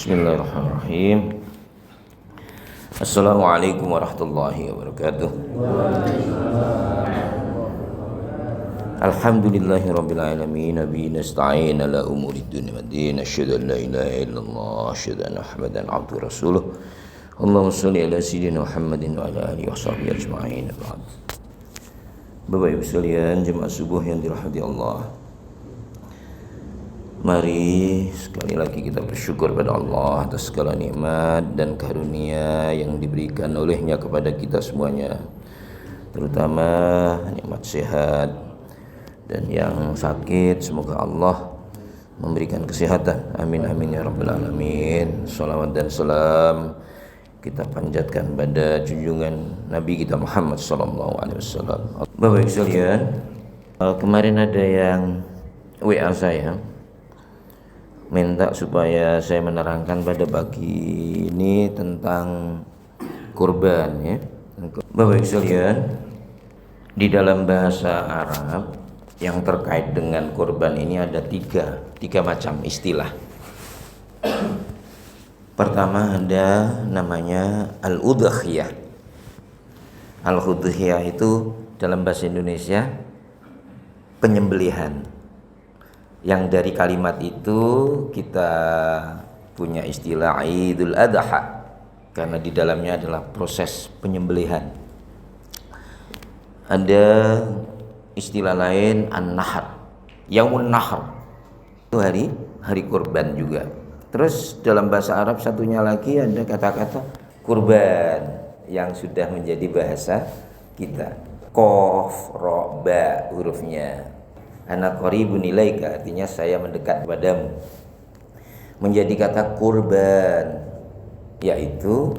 Bismillahirrahmanirrahim. Assalamualaikum warahmatullahi wabarakatuh. Alhamdulillahirabbil alamin, nabi nasta'in ala umurid dunya waddin, asyhadu an la ilaha illallah, asyhadu anna Muhammadan abduhu rasuluh. Allahumma shalli ala sayyidina Muhammadin wa ala alihi washabbihi ajma'in. Bapak Ibu sekalian, jemaah subuh yang dirahmati Allah. Mari sekali lagi kita bersyukur pada Allah atas segala nikmat dan karunia yang diberikan olehnya kepada kita semuanya, terutama nikmat sehat, dan yang sakit semoga Allah memberikan kesehatan. Amin amin ya rabbal alamin. Salawat dan salam kita panjatkan pada junjungan Nabi kita Muhammad sallallahu alaihi wasallam. Bapak Ibu sekalian, kemarin ada yang WA saya minta supaya saya menerangkan pada pagi ini tentang kurban, ya. Bapak Ibu sekalian, di dalam bahasa Arab yang terkait dengan kurban ini ada tiga macam istilah. Pertama ada namanya al-udhiyah. Al-udhiyah itu dalam bahasa Indonesia penyembelihan. Yang dari kalimat itu kita punya istilah Idul Adha, karena di dalamnya adalah proses penyembelihan. Ada istilah lain An-Nahr, Yaumun Nahr, itu hari kurban juga. Terus dalam bahasa Arab satunya lagi ada kata-kata kurban yang sudah menjadi bahasa kita. Qaf, ra, ba hurufnya. Ana qaribun ilaika, artinya saya mendekat padamu. Menjadi kata kurban, yaitu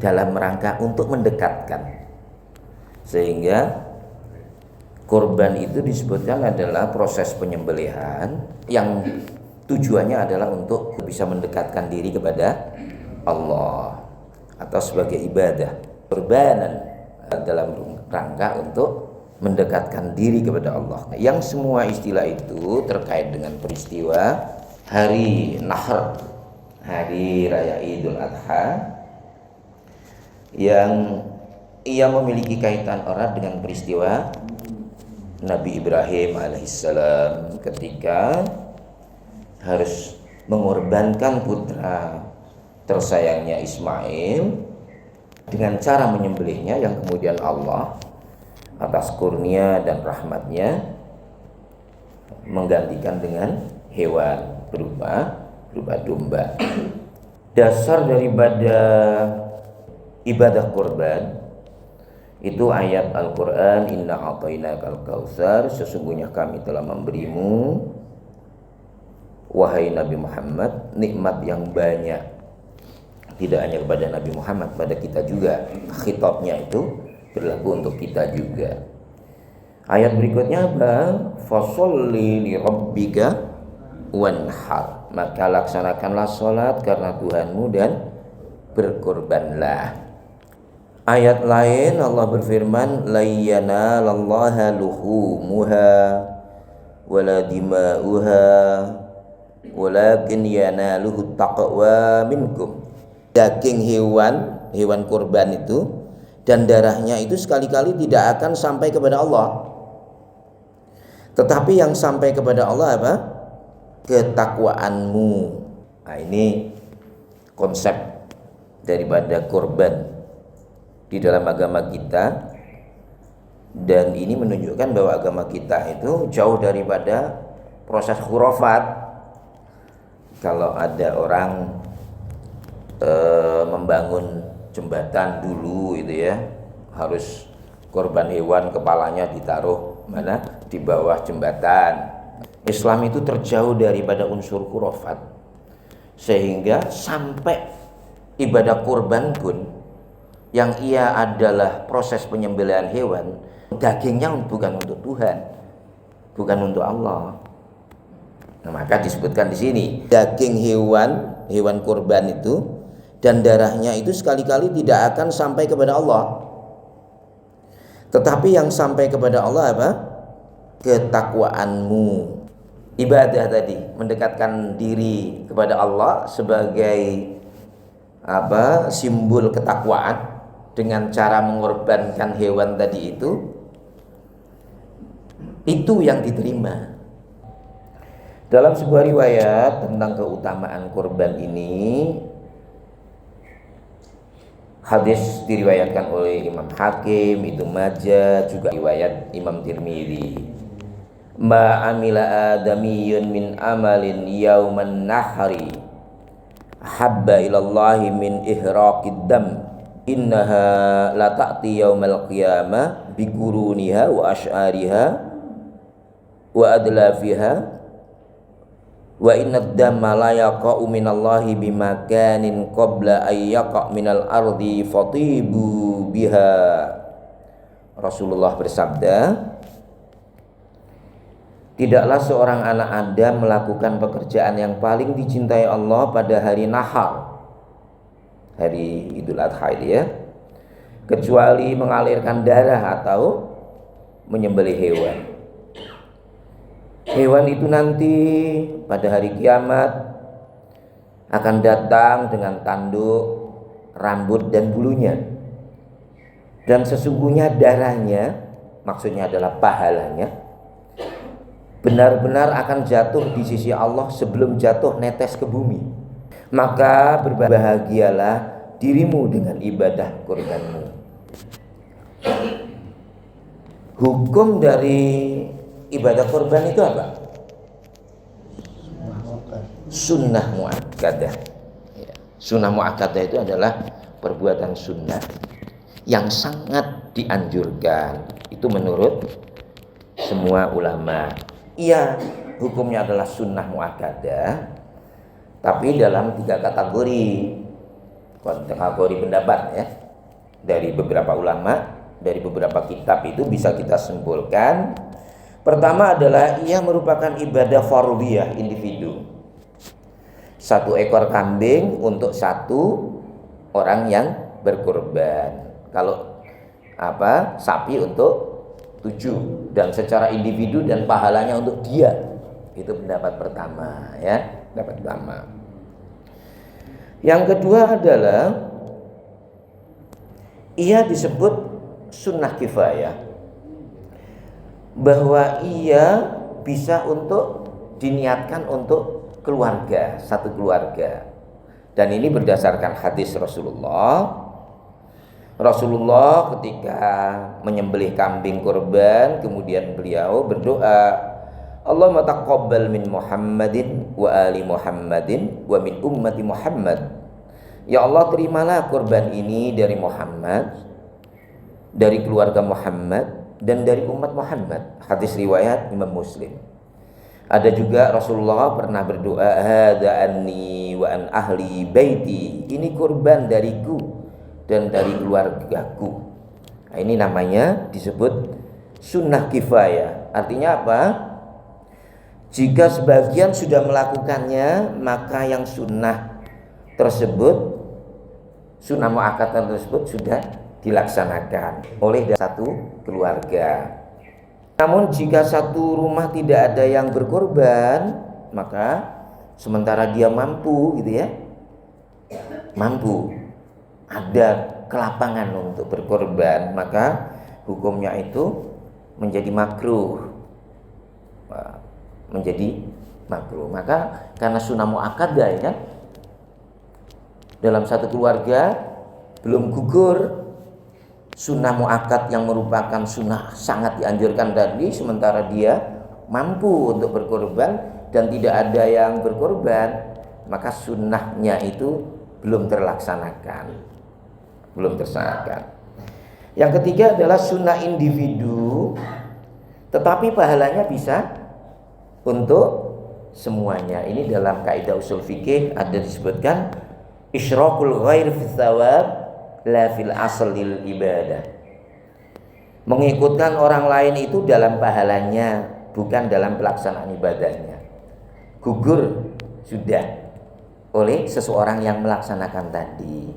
dalam rangka untuk mendekatkan. Sehingga kurban itu disebutkan adalah proses penyembelihan yang tujuannya adalah untuk bisa mendekatkan diri kepada Allah atau sebagai ibadah. Kurbanan dalam rangka untuk mendekatkan diri kepada Allah. Yang semua istilah itu terkait dengan peristiwa hari Nahr, hari raya Idul Adha, yang ia memiliki kaitan erat dengan peristiwa Nabi Ibrahim alaihissalam ketika harus mengorbankan putra tersayangnya Ismail dengan cara menyembelihnya, yang kemudian Allah atas kurnia dan rahmatnya menggantikan dengan hewan berupa domba. Dasar daripada ibadah kurban itu ayat Al-Quran, Inna a'tainakal kautsar, sesungguhnya kami telah memberimu wahai Nabi Muhammad nikmat yang banyak. Tidak hanya kepada Nabi Muhammad, pada kita juga. Khitabnya itu berlaku untuk kita juga. Ayat berikutnya apa? Fasholli li rabbika wanhar, maka laksanakanlah salat karena Tuhanmu dan berkorbanlah. Ayat lain Allah berfirman, la yanalallaha luhumuha wala dima'uha walakin yanaluhu taqwa minkum. Daging hewan kurban itu dan darahnya itu sekali-kali tidak akan sampai kepada Allah. Tetapi yang sampai kepada Allah apa? Ketakwaanmu. Nah, ini konsep daripada kurban di dalam agama kita, dan ini menunjukkan bahwa agama kita itu jauh daripada proses khurafat. Kalau ada orang membangun jembatan dulu itu ya, harus korban hewan kepalanya ditaruh mana? Di bawah jembatan. Islam itu terjauh daripada unsur khurafat, sehingga sampai ibadah kurban pun yang ia adalah proses penyembelihan hewan, dagingnya bukan untuk Tuhan, bukan untuk Allah. Nah, maka disebutkan di sini daging hewan kurban itu dan darahnya itu sekali-kali tidak akan sampai kepada Allah. Tetapi yang sampai kepada Allah apa? Ketakwaanmu. ibadah tadi, mendekatkan diri kepada Allah sebagai simbol ketakwaan dengan cara mengorbankan hewan tadi itu yang diterima. Dalam sebuah riwayat tentang keutamaan kurban ini, hadis diriwayatkan oleh Imam Hakim, Ibnu Majah, juga riwayat Imam Tirmidzi. Ma amila adamiyun min amalin yauman nahri habba ilallahi min ihraqid dam innaha la ta'ti yaumal qiyamah bi quruniha wa ash'ariha wa adlafiha wa innad damma la yaqa'u minallahi bimakanin qabla ay yaqa' minal ardi fatibu biha. Rasulullah bersabda, tidaklah seorang anak Adam melakukan pekerjaan yang paling dicintai Allah pada hari Nahar, hari Idul Adha ya, kecuali mengalirkan darah atau menyembelih hewan. Hewan itu nanti pada hari kiamat akan datang dengan tanduk, rambut dan bulunya. Dan sesungguhnya darahnya, maksudnya adalah pahalanya, benar-benar akan jatuh di sisi Allah sebelum jatuh netes ke bumi. Maka berbahagialah dirimu dengan ibadah kurbanmu. Hukum dari ibadah kurban itu apa? Sunnah muakkadah. Sunnah muakkadah itu adalah perbuatan sunnah yang sangat dianjurkan. Itu menurut semua ulama. Iya, hukumnya adalah sunnah muakkadah, tapi dalam 3 kategori pendapat ya, dari beberapa ulama, dari beberapa kitab itu bisa kita simpulkan. Pertama adalah ia merupakan ibadah fardhiyah individu. 1 ekor kambing untuk 1 orang yang berkurban. Kalau sapi untuk 7, dan secara individu dan pahalanya untuk dia. Itu pendapat pertama ya, pendapat pertama. Yang kedua adalah ia disebut sunnah kifayah, bahwa ia bisa untuk diniatkan untuk keluarga, satu keluarga. Dan ini berdasarkan hadis Rasulullah ketika menyembelih kambing kurban, kemudian beliau berdoa, Allahumma taqabbal min Muhammadin wa ali Muhammadin wa min ummati Muhammad. Ya Allah, terimalah kurban ini dari Muhammad, dari keluarga Muhammad, dan dari umat Muhammad. Hadis riwayat Imam Muslim. Ada juga Rasulullah pernah berdoa, hadza anni wa an ahli baiti. Ini kurban dariku dan dari keluargaku. Nah, ini namanya disebut sunnah kifayah. Artinya apa? Jika sebagian sudah melakukannya, maka yang sunnah tersebut, sunnah muakkadah tersebut sudah dilaksanakan oleh satu keluarga. Namun jika satu rumah tidak ada yang berkorban, maka sementara dia mampu gitu ya, mampu, ada kelapangan untuk berkorban, maka hukumnya itu menjadi makruh. Maka karena sunnah muakkadah ya kan, dalam satu keluarga belum gugur sunnah muakkad yang merupakan sunnah sangat dianjurkan tadi, sementara dia mampu untuk berkorban dan tidak ada yang berkorban, maka sunnahnya itu belum terlaksanakan. Yang ketiga adalah sunnah individu, tetapi pahalanya bisa untuk semuanya. Ini dalam kaidah usul fikih ada disebutkan isyrakul ghair fi tsawab la fil aslil ibadah. Mengikutkan orang lain itu dalam pahalanya, bukan dalam pelaksanaan ibadahnya. Gugur sudah oleh seseorang yang melaksanakan tadi.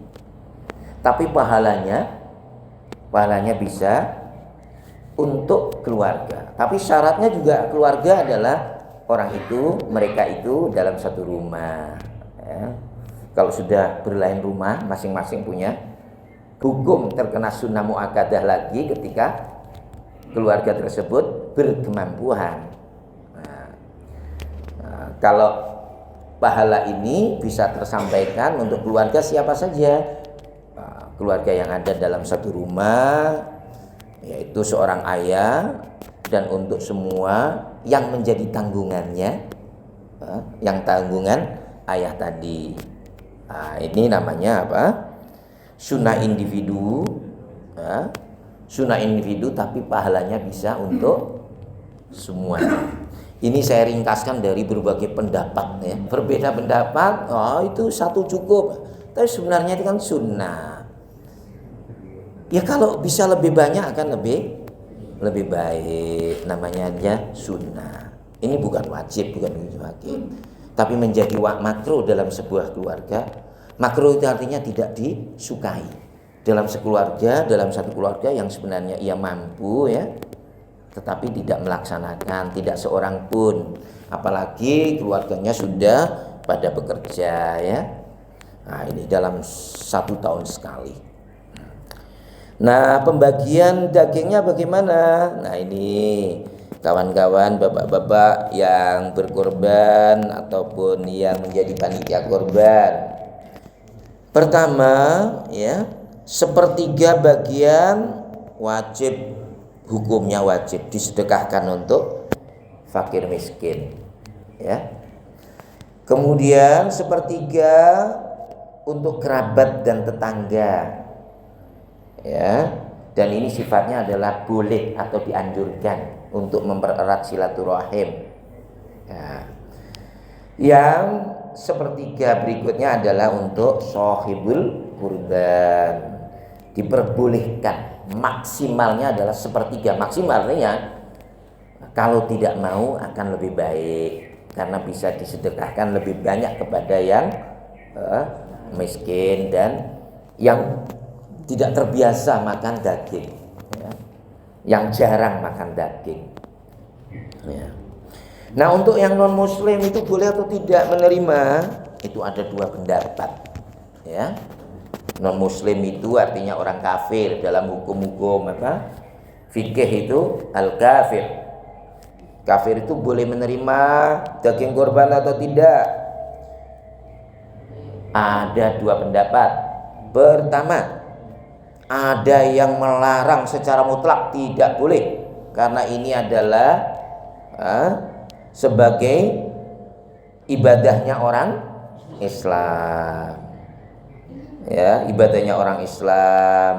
Tapi pahalanya bisa untuk keluarga. Tapi syaratnya juga keluarga adalah mereka itu dalam satu rumah. Ya. Kalau sudah berlain rumah, masing-masing punya hukum terkena sunnah muakkadah lagi ketika keluarga tersebut berkemampuan. Kalau pahala ini bisa tersampaikan untuk keluarga siapa saja, keluarga yang ada dalam satu rumah, yaitu seorang ayah, dan untuk semua yang menjadi tanggungannya, yang tanggungan ayah tadi. Ini namanya apa? Sunnah individu, sunnah individu, tapi pahalanya bisa untuk semuanya. Ini saya ringkaskan dari berbagai pendapat, ya. Berbeda pendapat, itu satu cukup, tapi sebenarnya itu kan sunnah. Ya kalau bisa lebih banyak akan lebih baik, namanya aja sunnah. Ini bukan wajib, bukan wajib, tapi menjadi makruh dalam sebuah keluarga. Makruh itu artinya tidak disukai dalam sekeluarga, dalam satu keluarga yang sebenarnya ia mampu, ya, tetapi tidak melaksanakan, tidak seorang pun, apalagi keluarganya sudah pada bekerja, ya. Nah, ini dalam 1 tahun sekali. Nah, pembagian dagingnya bagaimana? Nah, ini kawan-kawan, bapak-bapak yang berkorban ataupun yang menjadi panitia korban. Pertama, ya, 1/3 bagian wajib, hukumnya wajib disedekahkan untuk fakir miskin, ya. Kemudian 1/3 untuk kerabat dan tetangga. Ya, dan ini sifatnya adalah boleh atau dianjurkan untuk mempererat silaturahim. Ya. Yang 1/3 berikutnya adalah untuk shahibul kurban. Diperbolehkan, maksimalnya adalah 1/3. Maksimalnya kalau tidak mau akan lebih baik, karena bisa disedekahkan lebih banyak kepada yang miskin dan yang tidak terbiasa makan daging, ya, yang jarang makan daging, ya. Nah, untuk yang non muslim itu boleh atau tidak menerima, itu ada 2 pendapat, ya. Non muslim itu artinya orang kafir dalam hukum-hukum fikih itu al kafir. Kafir itu boleh menerima daging kurban atau tidak. Ada 2 pendapat. Pertama, ada yang melarang secara mutlak, tidak boleh, karena ini adalah sebagai ibadahnya orang Islam, ya, ibadahnya orang Islam,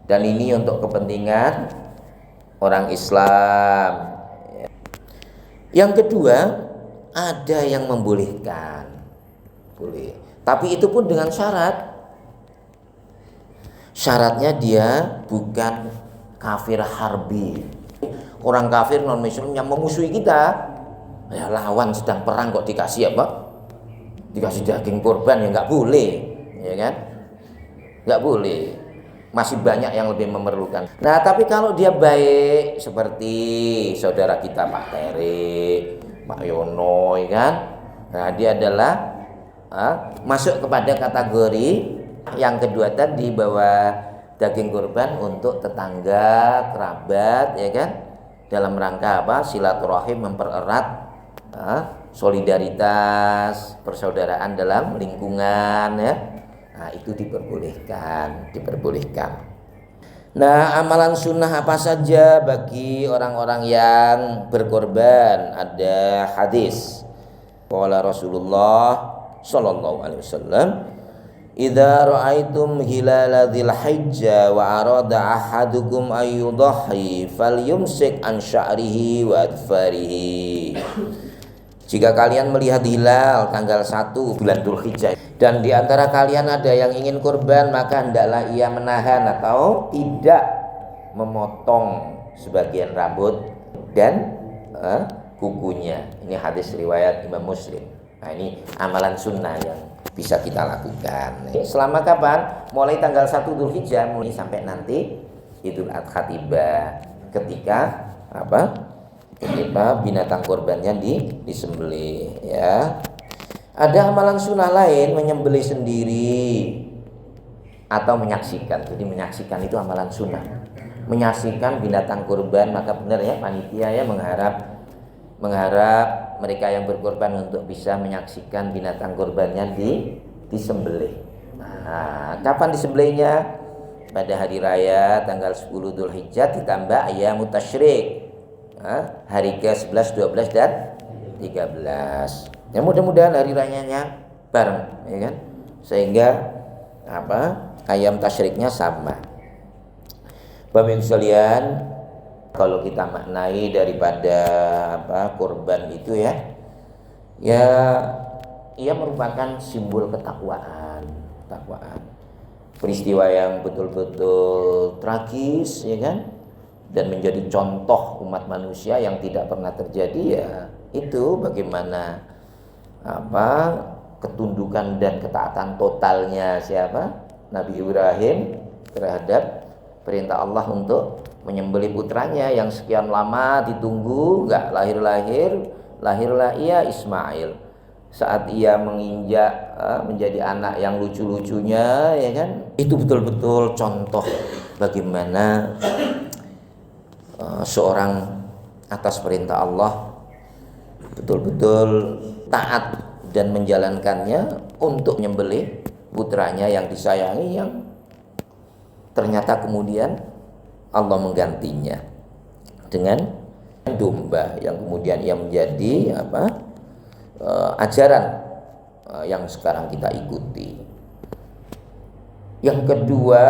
dan ini untuk kepentingan orang Islam. Yang kedua, ada yang membolehkan, boleh, tapi itu pun dengan syarat. Syaratnya dia bukan kafir harbi, orang kafir non muslim yang memusuhi kita, ya, lawan sedang perang kok dikasih apa? Dikasih daging kurban, ya nggak boleh, ya kan? Nggak boleh. Masih banyak yang lebih memerlukan. Nah, tapi kalau dia baik seperti saudara kita Pak Teri, Pak Yono, ya kan? Nah, dia adalah masuk kepada kategori yang kedua tadi, bahwa daging kurban untuk tetangga, kerabat, ya kan, dalam rangka apa? Silaturahim, mempererat solidaritas, persaudaraan dalam lingkungan, ya. Nah, itu diperbolehkan. Nah, amalan sunnah apa saja bagi orang-orang yang berkorban? Ada hadis qala Rasulullah sallallahu alaihi wasallam, idza ra'aitum hilala dzil hijjah wa arada ahadukum ayyudhi falyumsik an sya'rihi wa adfarihi. Jika kalian melihat hilal tanggal 1 bulan Dzulhijjah dan di antara kalian ada yang ingin kurban, maka hendaklah ia menahan atau tidak memotong sebagian rambut dan kukunya. Ini hadis riwayat Imam Muslim. Nah, ini amalan sunnah yang bisa kita lakukan. Selama kapan? Mulai tanggal 1 Dzulhijjah mulai sampai nanti Idul Adha tiba. Ketika ketika binatang kurbannya disembelih ya. Ada amalan sunnah lain, menyembelih sendiri atau menyaksikan. Jadi menyaksikan itu amalan sunnah. Menyaksikan binatang kurban, maka benar ya panitia ya mengharap mereka yang berkorban untuk bisa menyaksikan binatang kurbannya disembelih. Nah, kapan disembelihnya? Pada hari raya tanggal 10 Dzulhijjah ditambah ayyamut tasyrik. Hari ke-11, 12 dan 13. Ya mudah-mudahan hari rayanya bareng ya kan. Sehingga ayam tasyriknya sama. Bapak Ibu sekalian, kalau kita maknai daripada kurban itu ya ia merupakan simbol ketakwaan. Peristiwa yang betul-betul tragis ya kan, dan menjadi contoh umat manusia yang tidak pernah terjadi ya itu bagaimana ketundukan dan ketaatan totalnya siapa? Nabi Ibrahim terhadap perintah Allah untuk menyembelih putranya yang sekian lama ditunggu, enggak lahirlah ia Ismail. Saat ia menginjak menjadi anak yang lucu-lucunya ya kan, itu betul-betul contoh bagaimana seorang atas perintah Allah betul-betul taat dan menjalankannya untuk menyembelih putranya yang disayangi, yang ternyata kemudian Allah menggantinya dengan domba yang kemudian ia menjadi ajaran yang sekarang kita ikuti. Yang kedua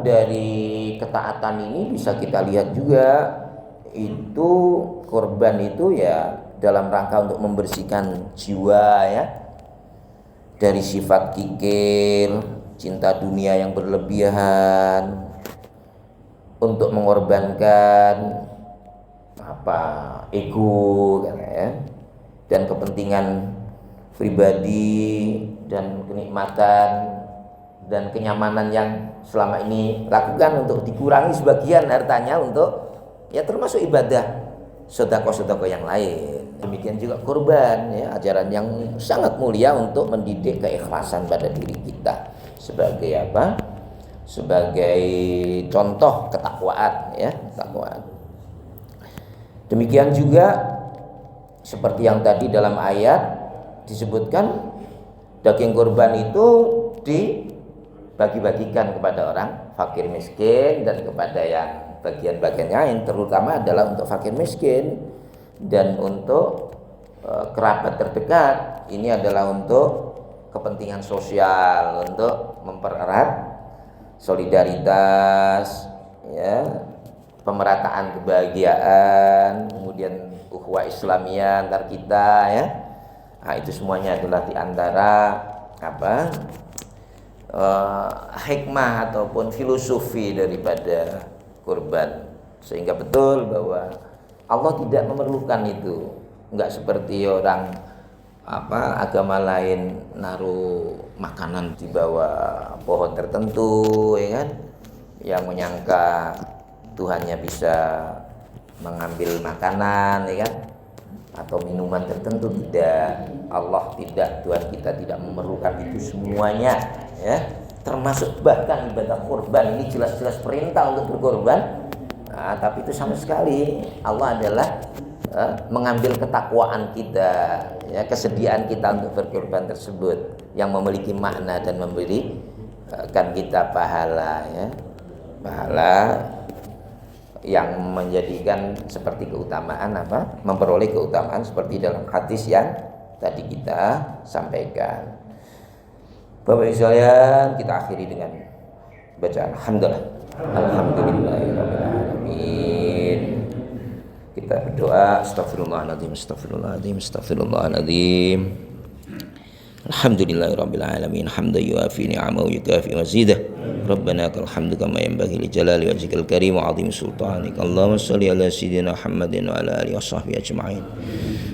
dari ketaatan ini bisa kita lihat juga itu kurban itu ya dalam rangka untuk membersihkan jiwa ya dari sifat kikir, cinta dunia yang berlebihan, untuk mengorbankan ego ya, dan kepentingan pribadi dan kenikmatan dan kenyamanan yang selama ini lakukan untuk dikurangi sebagian hartanya untuk ya termasuk ibadah sedekah-sedekah yang lain. Demikian juga kurban ya, ajaran yang sangat mulia untuk mendidik keikhlasan pada diri kita sebagai sebagai contoh ketakwaan ya, ketakwaan. Demikian juga seperti yang tadi dalam ayat disebutkan, daging kurban itu dibagi-bagikan kepada orang fakir miskin dan kepada yang bagian-bagian lain, terutama adalah untuk fakir miskin dan untuk kerabat terdekat. Ini adalah untuk kepentingan sosial, untuk mempererat solidaritas ya, pemerataan kebahagiaan, kemudian ukhuwah Islamiyah antar kita ya. Nah, itu semuanya adalah diantara hikmah ataupun filosofi daripada kurban, sehingga betul bahwa Allah tidak memerlukan itu. Enggak seperti orang agama lain naruh makanan di bawah pohon tertentu ya kan, yang menyangka Tuhannya bisa mengambil makanan ya kan, atau minuman tertentu. Tidak, Allah tidak, Tuhan kita tidak memerlukan itu semuanya ya. Termasuk bahkan ibadah kurban ini jelas-jelas perintah untuk berkorban. Nah, tapi itu sama sekali Allah adalah mengambil ketakwaan kita ya, kesediaan kita untuk berkorban tersebut yang memiliki makna dan memberikan kita pahala ya, pahala yang menjadikan seperti keutamaan memperoleh keutamaan seperti dalam hadis yang tadi kita sampaikan. Bapak Ibu sekalian, kita akhiri dengan bacaan alhamdulillah. Alhamdulillahirrahmanirrahim. Kita berdoa, astagfirullahaladzim, astagfirullahaladzim, astagfirullahaladzim. Alhamdulillahirabbil alamin, hamdan yuafi ni'amahu yukafi mazidah. Rabbana lakal hamdu kama yanbaghi li jalali wajhikal karim wa 'azimi sultanik. Allahumma shalli ala sayyidina Muhammadin wa ala alihi washabbihi ajma'in.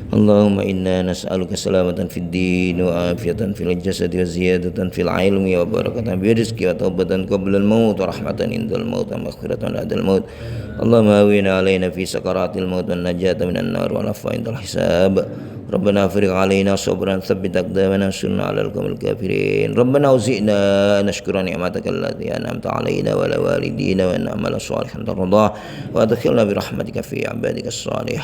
اللهم إنا نسألك سلامة في الدين وعافية في الجسد وزيادة في العلم وبركة في الرزق وتوبة قبل الموت ورحمة عند الموت ومغفرة بعد الموت. اللهم هون علينا في سكرات الموت والنجاة من النار والعفو عند الحساب. ربنا افرغ علينا صبرا ثبت أقدامنا وانصرنا على القوم الكافرين. ربنا أوزئنا أن نشكر نعمتك التي أنعمت علينا وعلى والدينا وأن نعمل صالحا ترضاه وأدخلنا برحمتك في عبادك الصالحين.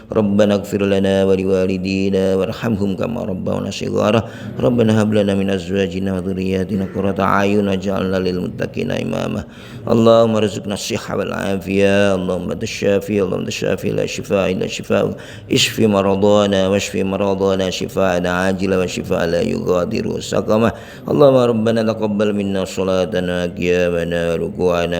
ربنا اغفر لنا ولوالدينا وارحمهم كما ربونا صغارا. ربنا هب لنا من أزواجنا وذرياتنا قرة أعين واجعلنا للمتقين إماما. اللهم ارزقنا الصحة والعافية. اللهم أنت الشافي، اللهم أنت الشافي لا شفاء إلا شفاء. اشف مرضانا واشف مرضانا شفاء عاجلا وشفاء لا يغادر سقما. اللهم ربنا تقبل منا صلاتنا قيامنا وركوعنا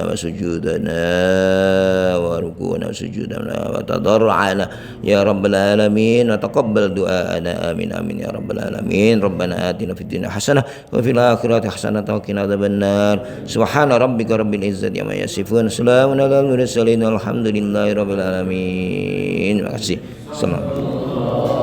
وسجودنا وتضرعنا يا رب العالمين، وتقبل دعاءنا. آمين آمين يا رب العالمين. ربنا آتنا في الدنيا حسنة وفي الآخرة حسنة وقنا عذاب النار. سبحان ربك رب العزة عما يصفون، سلام على المرسلين، الحمد لله رب العالمين. Terima kasih. Assalamualaikum.